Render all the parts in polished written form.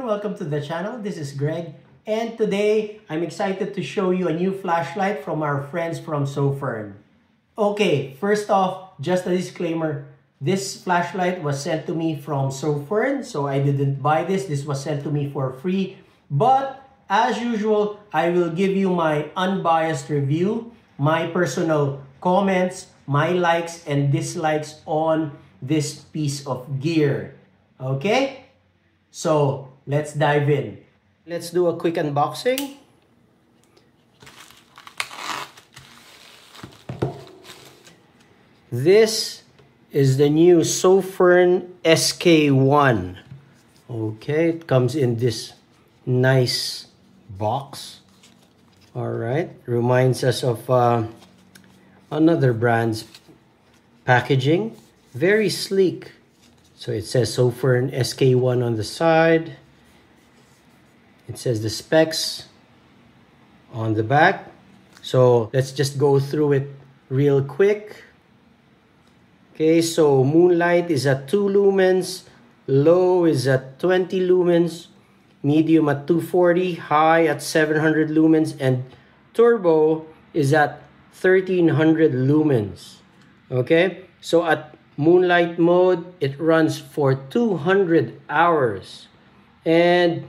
everyone, welcome to the channel. This is Greg, and today I'm excited to show you a new flashlight from our friends from Sofern. Okay, first off, just a disclaimer. This flashlight was sent to me from Sofern, so I didn't buy this. This was sent to me for free. But as usual, I will give you my unbiased review, my personal comments, my likes and dislikes on this piece of gear. Okay? So, let's dive in. Let's do a quick unboxing. This is the new Sofern SK1. Okay, it comes in this nice box. Alright, reminds us of another brand's packaging. Very sleek. So it says Sofern SK1 on the side. It says the specs on the back. So let's just go through it real quick. Okay, so Moonlight is at 2 lumens, low is at 20 lumens, medium at 240, high at 700 lumens, and turbo is at 1300 lumens. Okay, so at Moonlight mode, it runs for 200 hours. And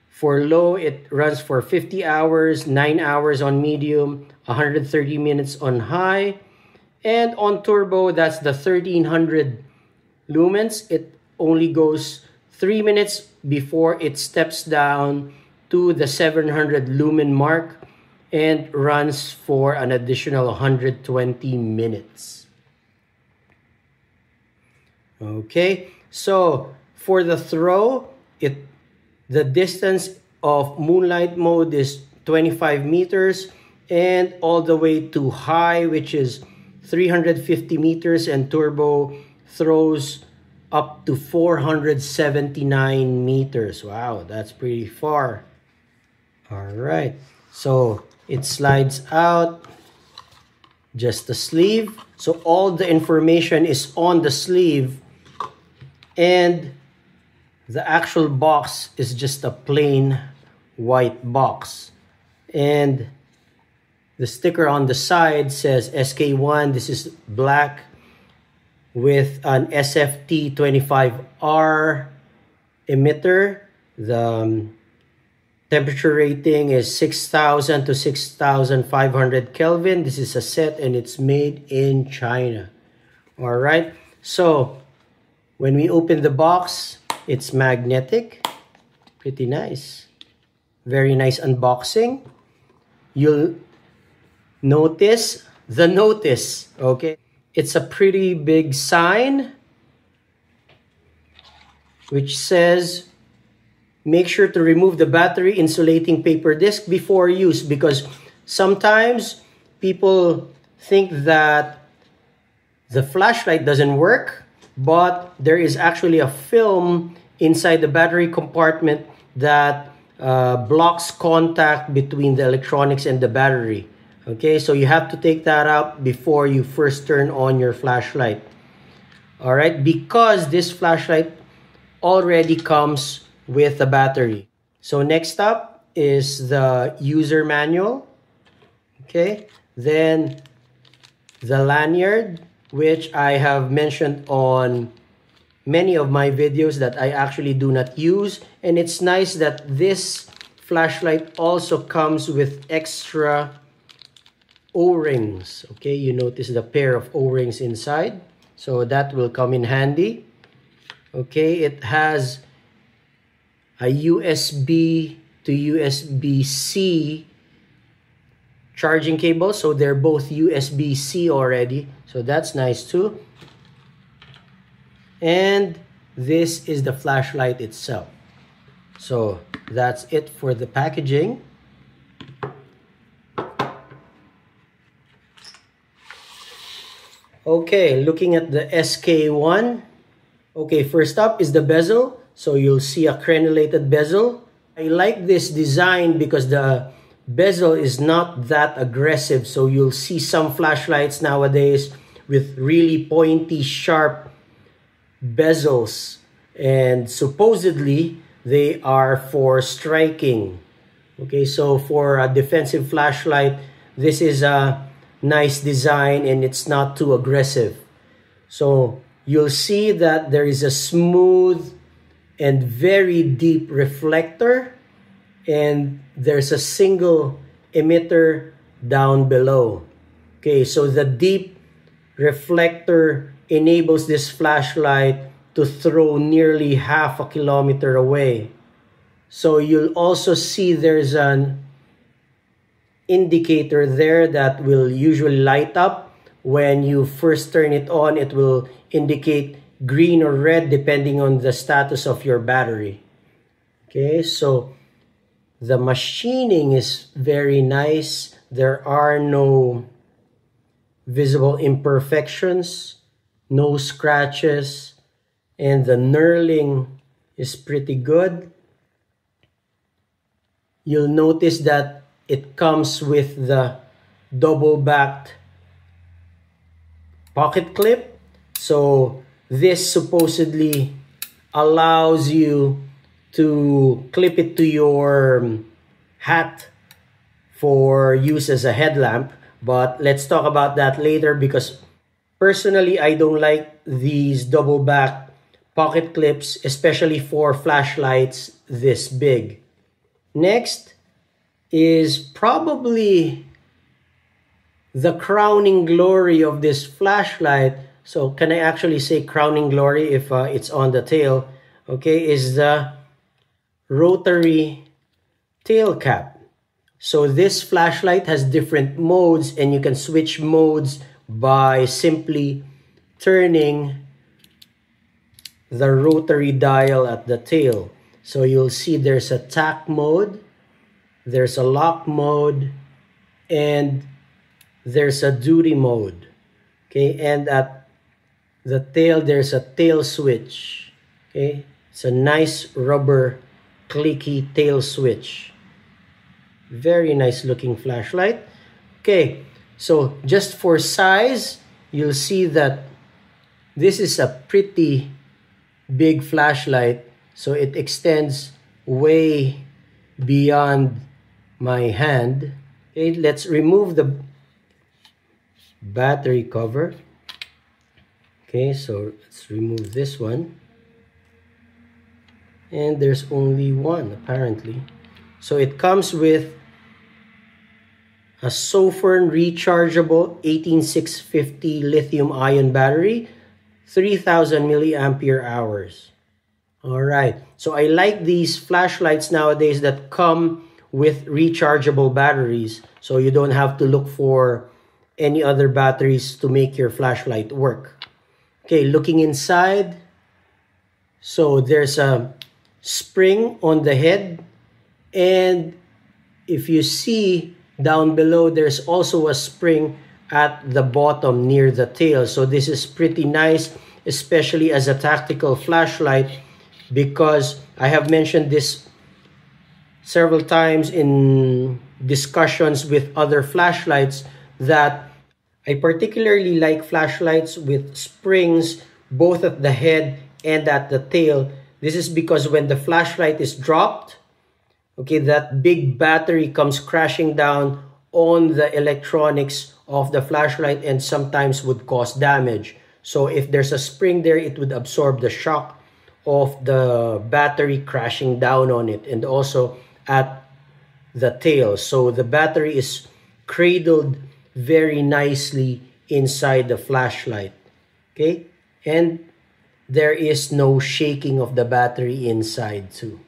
for low, it runs for 50 hours, 9 hours on medium, 130 minutes on high. And on turbo, that's the 1300 lumens. It only goes 3 minutes before it steps down to the 700 lumen mark and runs for an additional 120 minutes. Okay, so for the throw, the distance of Moonlight mode is 25 meters and all the way to high, which is 350 meters, and turbo throws up to 479 meters. Wow, that's pretty far. All right, so it slides out, just the sleeve. So all the information is on the sleeve, and the actual box is just a plain white box. And the sticker on the side says SK1. This is black with an SFT25R emitter. The temperature rating is 6,000 to 6,500 Kelvin. This is a set and it's made in China. All right, so when we open the box, it's magnetic. Pretty nice. Very nice unboxing. You'll notice the notice, okay? It's a pretty big sign which says, make sure to remove the battery insulating paper disc before use, because sometimes people think that the flashlight doesn't work, but there is actually a film inside the battery compartment that blocks contact between the electronics and the battery. Okay, so you have to take that out before you first turn on your flashlight. All right, because this flashlight already comes with a battery. So next up is the user manual. Okay, then the lanyard, which I have mentioned on many of my videos that I actually do not use. And it's nice that this flashlight also comes with extra O-rings. Okay, you notice the pair of O-rings inside. So that will come in handy. Okay, it has a USB to USB-C charging cable. So they're both USB-C already. So that's nice too. And this is the flashlight itself. So that's it for the packaging. Okay, looking at the SK1. Okay, first up is the bezel. So you'll see a crenulated bezel. I like this design because the bezel is not that aggressive. So you'll see some flashlights nowadays with really pointy, sharp bezels. And supposedly, they are for striking. Okay, so for a defensive flashlight, this is a nice design and it's not too aggressive. So you'll see that there is a smooth and very deep reflector, and there's a single emitter down below. Okay, so the deep reflector enables this flashlight to throw nearly half a kilometer away. So you'll also see there's an indicator there that will usually light up. When you first turn it on, it will indicate green or red depending on the status of your battery. Okay, so the machining is very nice. There are no visible imperfections, no scratches, and the knurling is pretty good. You'll notice that it comes with the double-backed pocket clip. So this supposedly allows you to clip it to your hat for use as a headlamp. But let's talk about that later, because personally I don't like these double-back pocket clips, especially for flashlights this big. Next is probably the crowning glory of this flashlight. So can I actually say crowning glory if it's on the tail? Okay, is the rotary tail cap. So this flashlight has different modes, and you can switch modes by simply turning the rotary dial at the tail. So you'll see there's a tack mode, there's a lock mode, and there's a duty mode. Okay, and at the tail there's a tail switch. Okay, it's a nice rubber clicky tail switch. Very nice looking flashlight. Okay, so just for size, you'll see that this is a pretty big flashlight. So it extends way beyond my hand. Okay, let's remove the battery cover. Okay, so let's remove this one. And there's only one apparently. So it comes with a Sofirn rechargeable 18650 lithium-ion battery, 3000 milliampere hours. All right, so I like these flashlights nowadays that come with rechargeable batteries, so you don't have to look for any other batteries to make your flashlight work. Okay, looking inside, so there's a spring on the head, and if you see down below, there's also a spring at the bottom near the tail. So this is pretty nice, especially as a tactical flashlight, because I have mentioned this several times in discussions with other flashlights that I particularly like flashlights with springs both at the head and at the tail. This is because when the flashlight is dropped, okay, that big battery comes crashing down on the electronics of the flashlight and sometimes would cause damage. So if there's a spring there, it would absorb the shock of the battery crashing down on it, and also at the tail. So the battery is cradled very nicely inside the flashlight. Okay, and there is no shaking of the battery inside too.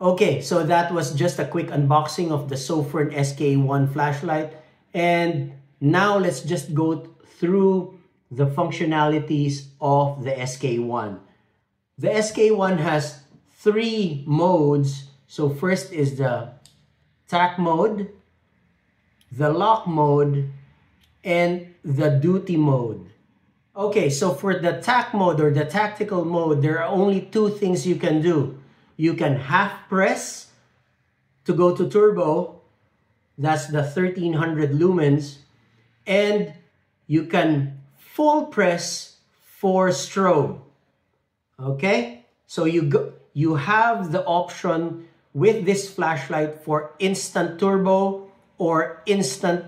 Okay, so that was just a quick unboxing of the Sofirn SK1 flashlight, and now let's just go through the functionalities of the SK1. The SK1 has 3 modes. So first is the tack mode, the lock mode, and the duty mode. Okay, so for the tack mode or the tactical mode, there are only 2 things you can do. You can half press to go to turbo, that's the 1300 lumens, and you can full press for strobe. Okay, so you have the option with this flashlight for instant turbo or instant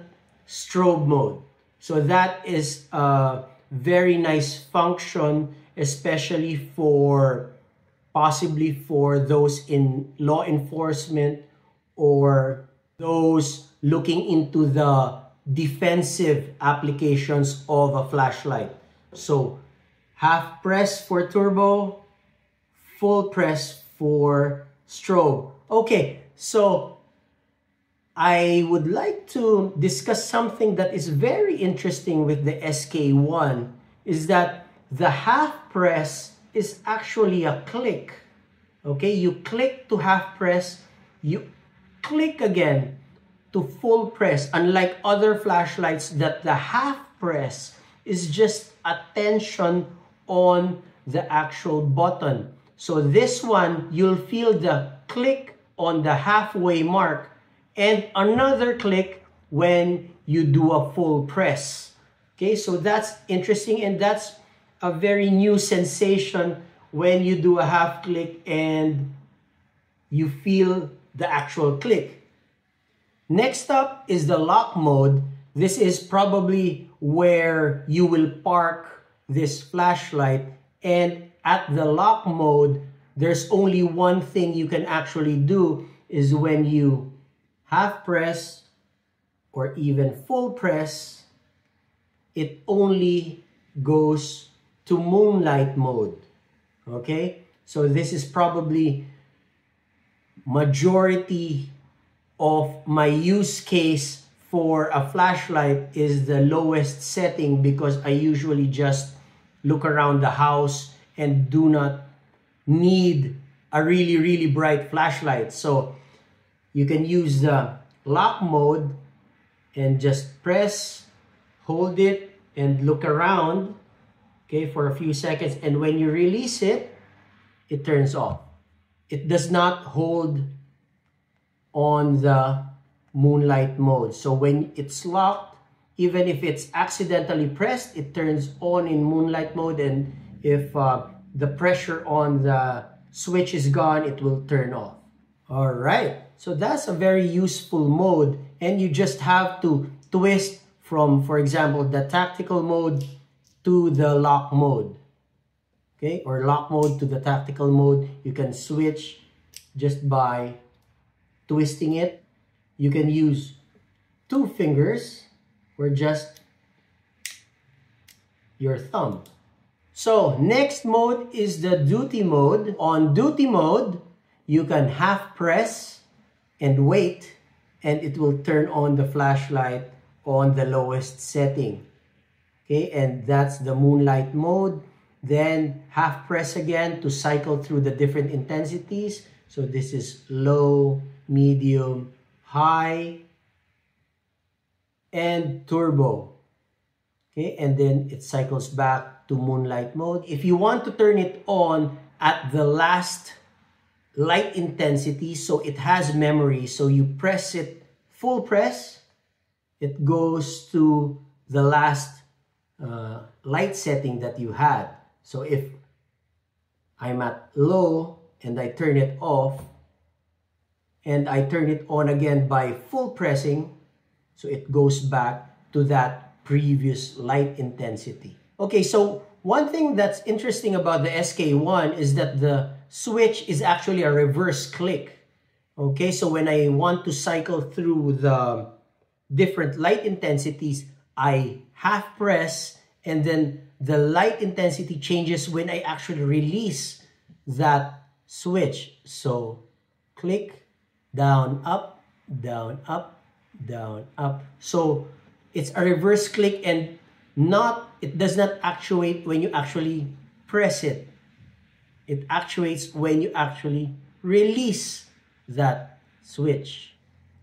strobe mode. So that is a very nice function, especially for possibly for those in law enforcement or those looking into the defensive applications of a flashlight. So half press for turbo, full press for strobe. Okay, so I would like to discuss something that is very interesting with the SK1 is that the half press is actually a click. Okay, you click to half press, you click again to full press, unlike other flashlights that the half press is just a tension on the actual button. So this one, you'll feel the click on the halfway mark and another click when you do a full press. Okay, so that's interesting, and that's a very new sensation when you do a half click and you feel the actual click. Next up is the lock mode. This is probably where you will park this flashlight, and at the lock mode, there's only one thing you can actually do is when you half press or even full press, it only goes to moonlight mode. Okay, so this is probably majority of my use case for a flashlight is the lowest setting, because I usually just look around the house and do not need a really bright flashlight. So you can use the lock mode and just press, hold it, and look around, okay, for a few seconds. And when you release it, it turns off. It does not hold on the moonlight mode. So when it's locked, even if it's accidentally pressed, it turns on in moonlight mode. And if the pressure on the switch is gone, it will turn off. All right. So that's a very useful mode. And you just have to twist from, for example, the tactical mode to the lock mode. Okay, or lock mode to the tactical mode. You can switch just by twisting it. You can use 2 fingers or just your thumb. So next mode is the duty mode. On duty mode, you can half press and wait, and it will turn on the flashlight on the lowest setting. Okay, and that's the moonlight mode. Then half press again to cycle through the different intensities. So this is low, medium, high, and turbo. Okay, and then it cycles back to moonlight mode. If you want to turn it on at the last light intensity, so it has memory, so you press it full press, it goes to the last light setting that you had. So if I'm at low and I turn it off and I turn it on again by full pressing, so it goes back to that previous light intensity. Okay, so one thing that's interesting about the SK1 is that the switch is actually a reverse click. Okay, so when I want to cycle through the different light intensities, I half press, and then the light intensity changes when I actually release that switch. So click, down, up, down, up, down, up. So it's a reverse click, and it does not actuate when you actually press it. It actuates when you actually release that switch.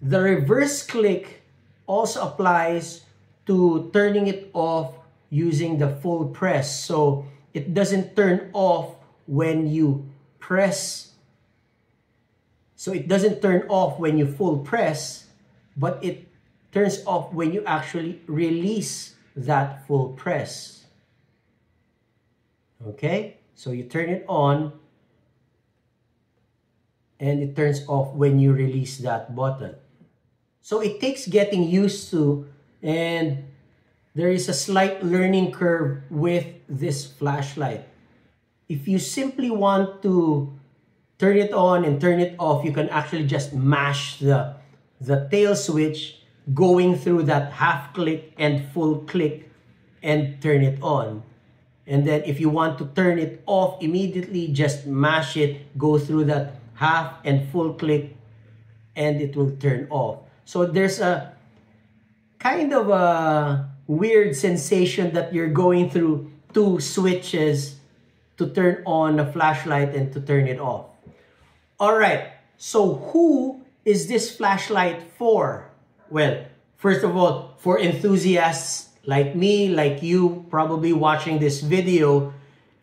The reverse click also applies to turning it off using the full press. So it doesn't turn off when you press. So it doesn't turn off when you full press, but it turns off when you actually release that full press. Okay, so you turn it on and it turns off when you release that button. So it takes getting used to, and there is a slight learning curve with this flashlight. If you simply want to turn it on and turn it off, you can actually just mash the tail switch, going through that half click and full click, and turn it on. And then if you want to turn it off immediately, just mash it, go through that half and full click, and it will turn off. So there's a kind of a weird sensation that you're going through two switches to turn on a flashlight and to turn it off. All right, so who is this flashlight for? Well, first of all, for enthusiasts like me, like you, probably watching this video.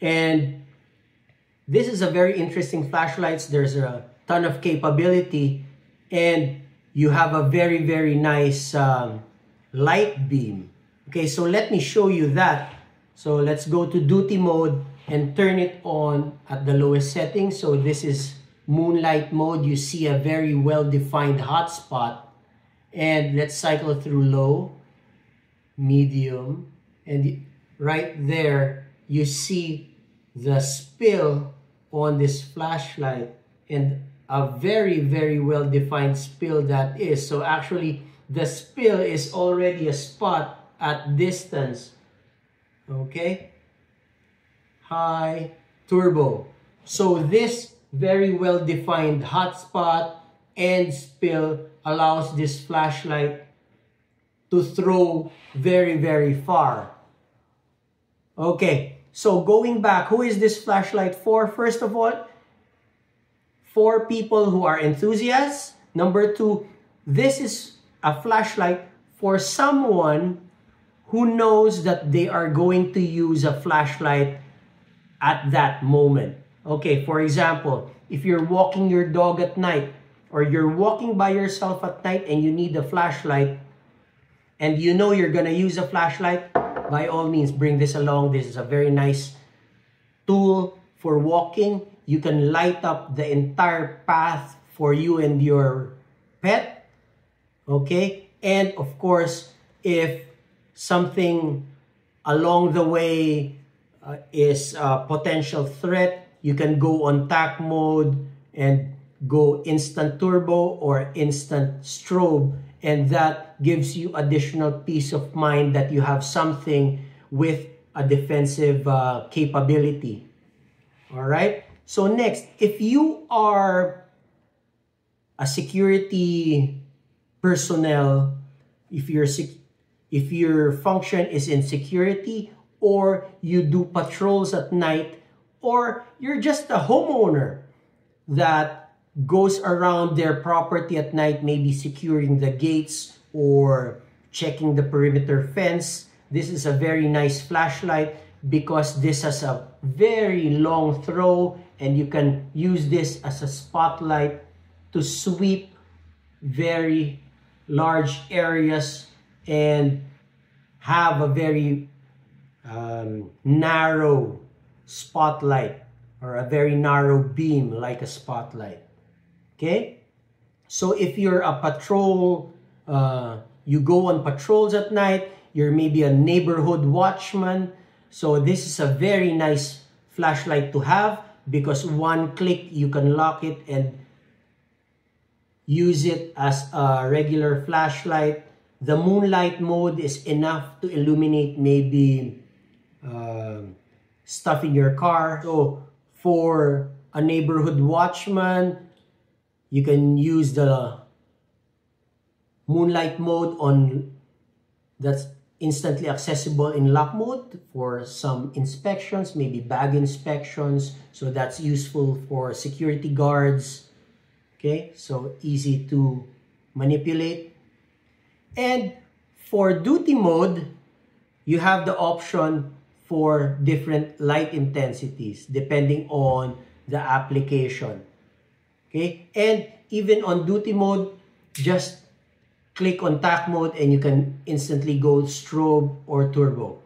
And this is a very interesting flashlight. There's a ton of capability, and you have a very, very nice light beam. Okay, so let me show you that. So let's go to duty mode and turn it on at the lowest setting. So this is moonlight mode. You see a very well-defined hotspot. And let's cycle through low, medium, and right there you see the spill on this flashlight, and a very, very well-defined spill that is. So actually the spill is already a spot at distance. Okay, high, turbo. So this very well-defined hotspot and spill allows this flashlight to throw very, very far. Okay, so going back, who is this flashlight for? First of all, for people who are enthusiasts. Number two, this is a flashlight for someone who knows that they are going to use a flashlight at that moment. Okay, for example, if you're walking your dog at night, or you're walking by yourself at night and you need a flashlight, and you know you're gonna use a flashlight, by all means, bring this along. This is a very nice tool for walking. You can light up the entire path for you and your pet. Okay, and of course, if something along the way is a potential threat, you can go on TAC mode and go instant turbo or instant strobe, and that gives you additional peace of mind that you have something with a defensive capability. All right, so next, if you are a security personnel, if your function is in security, or you do patrols at night, or you're just a homeowner that goes around their property at night, maybe securing the gates or checking the perimeter fence, this is a very nice flashlight because this has a very long throw, and you can use this as a spotlight to sweep very large areas and have a very narrow spotlight, or a very narrow beam like a spotlight. Okay, so if you're a patrol, you go on patrols at night, you're maybe a neighborhood watchman, so this is a very nice flashlight to have, because one click you can lock it and use it as a regular flashlight. The moonlight mode is enough to illuminate maybe stuff in your car. So for a neighborhood watchman, you can use the moonlight mode on that's instantly accessible in lock mode for some inspections, maybe bag inspections. So that's useful for security guards. Okay, so easy to manipulate. And for duty mode, you have the option for different light intensities depending on the application. Okay, and even on duty mode, just click on TAC mode and you can instantly go strobe or turbo.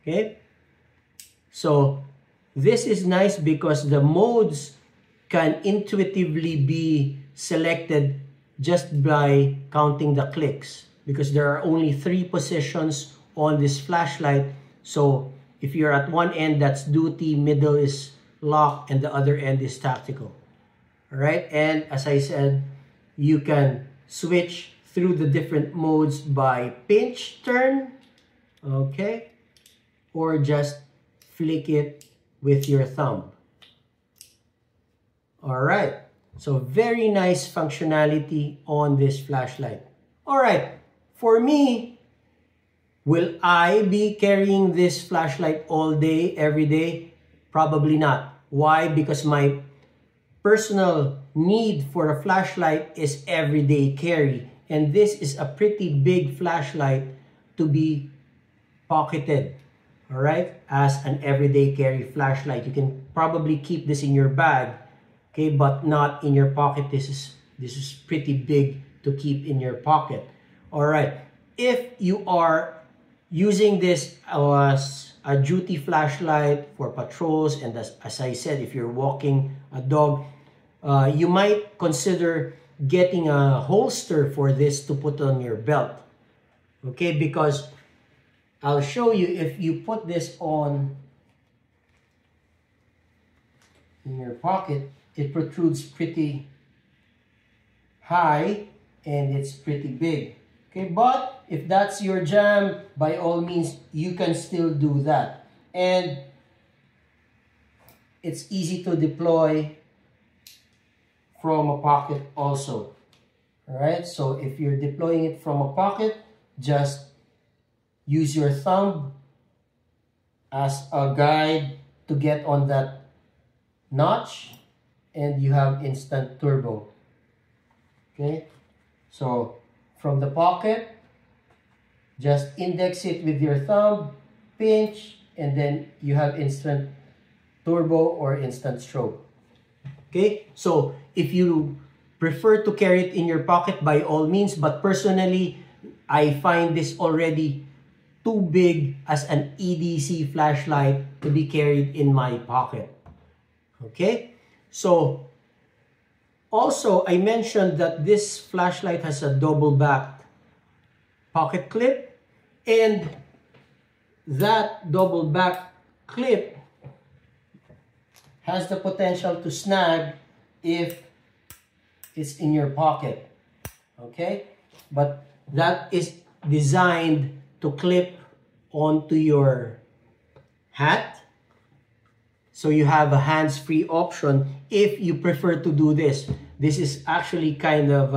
Okay, so this is nice because the modes can intuitively be selected just by counting the clicks, because there are only 3 positions on this flashlight. So if you're at one end, that's duty, middle is lock, and the other end is tactical. All right, and as I said, you can switch through the different modes by pinch turn, okay, or just flick it with your thumb. All right, so very nice functionality on this flashlight. All right, for me, will I be carrying this flashlight all day, every day? Probably not. Why? Because my personal need for a flashlight is everyday carry. And this is a pretty big flashlight to be pocketed, all right, as an everyday carry flashlight. You can probably keep this in your bag, okay, but not in your pocket. This is pretty big to keep in your pocket. All right, if you are using this as a duty flashlight for patrols, and as I said, if you're walking a dog, you might consider getting a holster for this to put on your belt, okay, because I'll show you, if you put this on in your pocket, it protrudes pretty high and it's pretty big, okay, but if that's your jam, by all means, you can still do that. And it's easy to deploy from a pocket also. All right, so if you're deploying it from a pocket, just use your thumb as a guide to get on that notch, and you have instant turbo. Okay, so from the pocket, just index it with your thumb, pinch, and then you have instant turbo or instant strobe. Okay, so if you prefer to carry it in your pocket, by all means, but personally, I find this already too big as an EDC flashlight to be carried in my pocket. Okay, so also I mentioned that this flashlight has a double back pocket clip, and that double back clip has the potential to snag if it's in your pocket, okay, but that is designed to clip onto your hat, so you have a hands-free option if you prefer to do this. This is actually kind of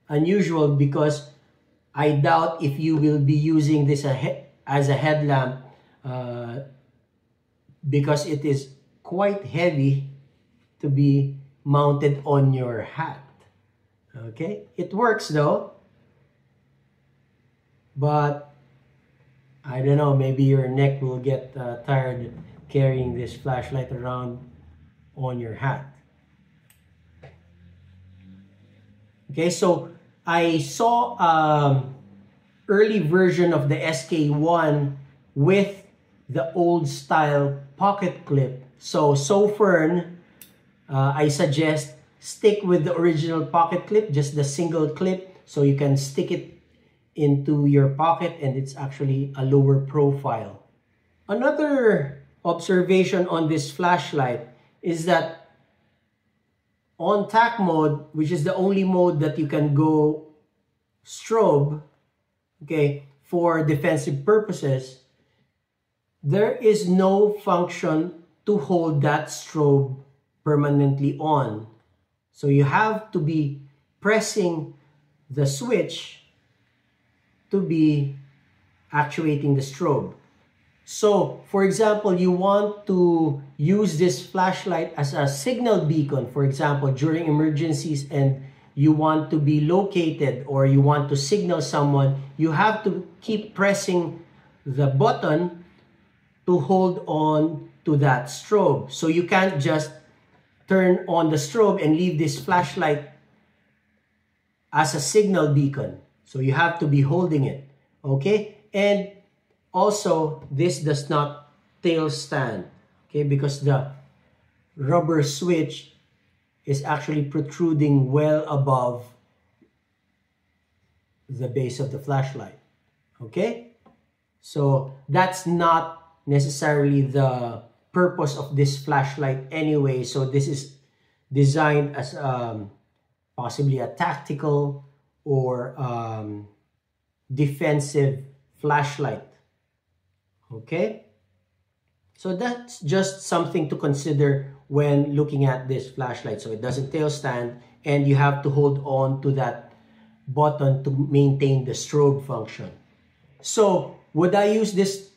unusual, because I doubt if you will be using this as a headlamp, because it is quite heavy to be mounted on your hat. Okay, it works though, but I don't know, maybe your neck will get tired carrying this flashlight around on your hat. Okay, so I saw early version of the SK1 with the old style pocket clip. So Sofern, I suggest stick with the original pocket clip, just the single clip, so you can stick it into your pocket and it's actually a lower profile. Another observation on this flashlight is that on tack mode, which is the only mode that you can go strobe, okay, for defensive purposes, there is no function to hold that strobe permanently on. So you have to be pressing the switch to be actuating the strobe. So, for example, you want to use this flashlight as a signal beacon, for example, during emergencies, and you want to be located or you want to signal someone, you have to keep pressing the button to hold on to that strobe. So you can't just turn on the strobe and leave this flashlight as a signal beacon. So you have to be holding it, okay? And also, this does not tail stand, okay? Because the rubber switch is actually protruding well above the base of the flashlight. Okay? So that's not necessarily the purpose of this flashlight anyway. So this is designed as possibly a tactical or defensive flashlight. Okay? So that's just something to consider when looking at this flashlight. So it doesn't tail stand, and you have to hold on to that button to maintain the strobe function. So would I use this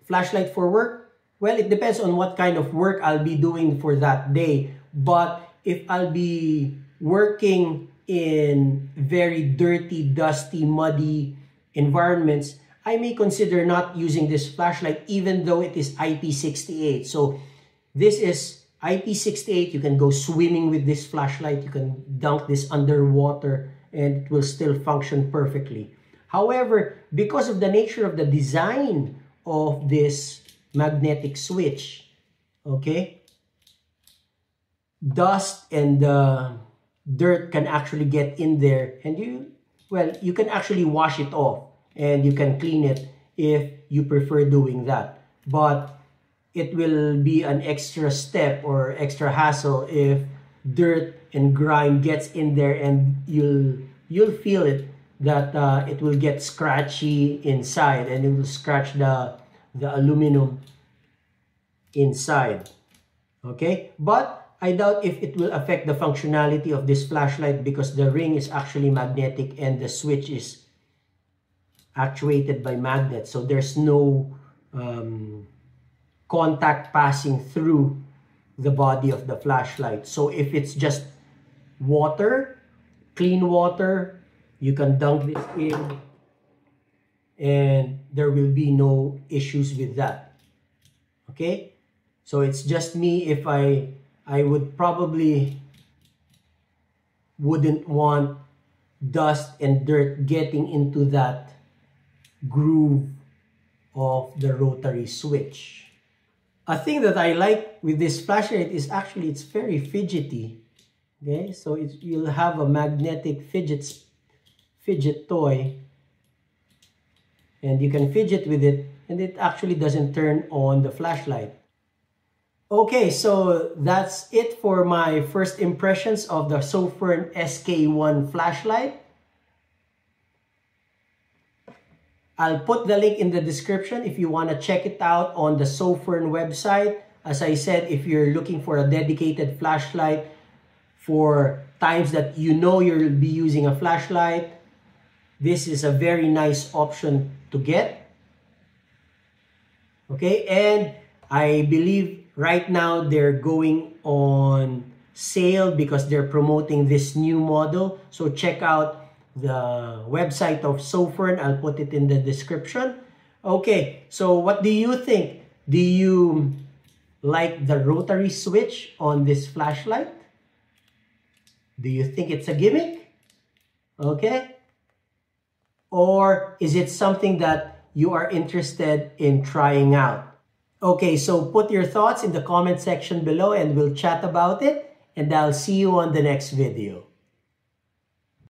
flashlight for work? Well, it depends on what kind of work I'll be doing for that day. But if I'll be working in very dirty, dusty, muddy environments, I may consider not using this flashlight even though it is IP68. So this is IP68. You can go swimming with this flashlight. You can dunk this underwater and it will still function perfectly. However, because of the nature of the design of this magnetic switch, okay, dust and dirt can actually get in there, and you can actually wash it off and you can clean it if you prefer doing that. But it will be an extra step or extra hassle if dirt and grime gets in there, and you'll feel it that it will get scratchy inside and it will scratch the aluminum inside. Okay, but I doubt if it will affect the functionality of this flashlight because the ring is actually magnetic and the switch is actuated by magnets. So there's no contact passing through the body of the flashlight. So if it's just water, clean water, you can dunk this in and there will be no issues with that. Okay, so it's just me. If I would probably wouldn't want dust and dirt getting into that groove of the rotary switch. A thing that I like with this flashlight is actually it's very fidgety. Okay, so you'll have a magnetic fidget toy and you can fidget with it and it actually doesn't turn on the flashlight. Okay, so that's it for my first impressions of the Sofern SK1 flashlight. I'll put the link in the description if you want to check it out on the Sofern website. As I said, if you're looking for a dedicated flashlight for times that you know you'll be using a flashlight, this is a very nice option to get. Okay, and I believe right now they're going on sale because they're promoting this new model. So check out the website of Sofern. I'll put it in the description. Okay, so what do you think? Do you like the rotary switch on this flashlight? Do you think it's a gimmick? Okay. Or is it something that you are interested in trying out? Okay, so put your thoughts in the comment section below and we'll chat about it. And I'll see you on the next video.